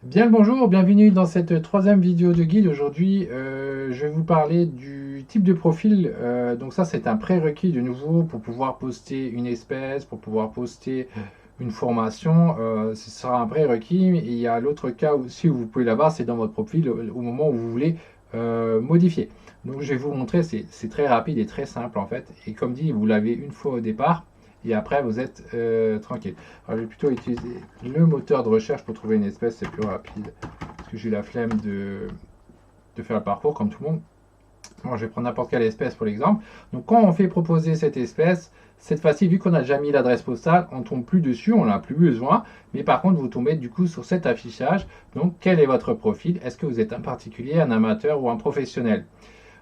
Bien le bonjour, bienvenue dans cette troisième vidéo de guide. Aujourd'hui, je vais vous parler du type de profil. Donc ça, c'est un prérequis de nouveau pour pouvoir poster une espèce, pour pouvoir poster une formation. Ce sera un prérequis. Et il y a l'autre cas aussi où vous pouvez l'avoir, c'est dans votre profil au moment où vous voulez modifier. Donc je vais vous montrer, c'est très rapide et très simple en fait. Et comme dit, vous l'avez une fois au départ. Et après, vous êtes tranquille. Alors, je vais plutôt utiliser le moteur de recherche pour trouver une espèce, c'est plus rapide. Parce que j'ai la flemme de faire le parcours comme tout le monde. Bon, je vais prendre n'importe quelle espèce pour l'exemple. Donc, quand on fait proposer cette espèce, cette fois-ci, vu qu'on a déjà mis l'adresse postale, on ne tombe plus dessus, on n'a plus besoin. Mais par contre, vous tombez du coup sur cet affichage. Donc, quel est votre profil? Est-ce que vous êtes un particulier, un amateur ou un professionnel?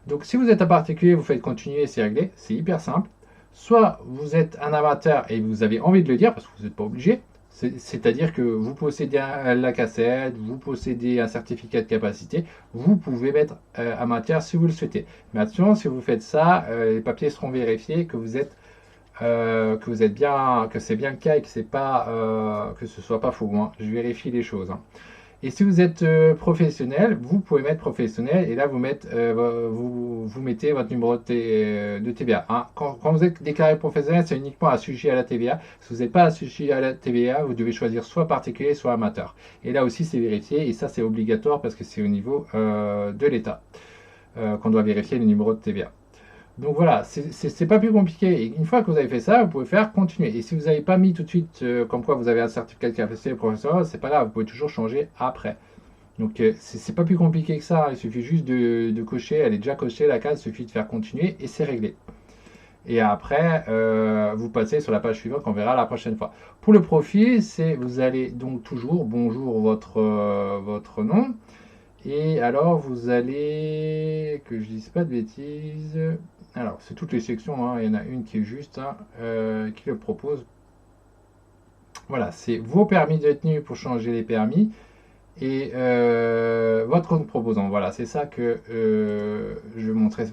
Donc, si vous êtes un particulier, vous faites continuer, c'est réglé. C'est hyper simple. Soit vous êtes un amateur et vous avez envie de le dire parce que vous n'êtes pas obligé. C'est-à-dire que vous possédez la cassette, vous possédez un certificat de capacité, vous pouvez mettre amateur si vous le souhaitez. Mais attention, si vous faites ça, les papiers seront vérifiés que vous êtes bien, que c'est bien le cas et que c'est pas que ce soit pas faux, hein. Je vérifie les choses, hein. Et si vous êtes professionnel, vous pouvez mettre professionnel et là vous mettez votre numéro de TVA, hein. Quand vous êtes déclaré professionnel, c'est uniquement assujetti à la TVA. Si vous n'êtes pas assujetti à la TVA, vous devez choisir soit particulier, soit amateur. Et là aussi, c'est vérifié et ça, c'est obligatoire parce que c'est au niveau de l'État qu'on doit vérifier le numéro de TVA. Donc voilà, c'est pas plus compliqué. Et une fois que vous avez fait ça, vous pouvez faire continuer. Et si vous n'avez pas mis tout de suite comme quoi vous avez un certificat de capacité professionnelle, c'est pas grave, vous pouvez toujours changer après. Donc c'est pas plus compliqué que ça, il suffit juste de cocher, elle est déjà cochée la case, il suffit de faire continuer et c'est réglé. Et après, vous passez sur la page suivante qu'on verra la prochaine fois. Pour le profil, c'est vous allez donc toujours bonjour votre nom. Et alors, vous allez, que je dise pas de bêtises. Alors, c'est toutes les sections, hein. Il y en a une qui est juste, hein, qui le propose. Voilà, c'est vos permis de tenue pour changer les permis et votre compte proposant. Voilà, c'est ça que je vais montrer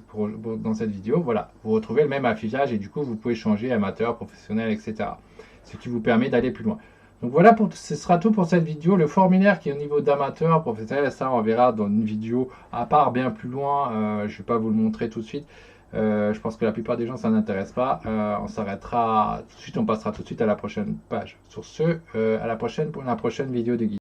dans cette vidéo. Voilà, vous retrouvez le même affichage et du coup, vous pouvez changer amateur, professionnel, etc. Ce qui vous permet d'aller plus loin. Donc voilà, ce sera tout pour cette vidéo. Le formulaire qui est au niveau d'amateur, professionnel, ça on verra dans une vidéo à part bien plus loin. Je ne vais pas vous le montrer tout de suite. Je pense que la plupart des gens, ça n'intéresse pas. On s'arrêtera tout de suite, on passera tout de suite à la prochaine page. Sur ce, à la prochaine pour la prochaine vidéo de guide.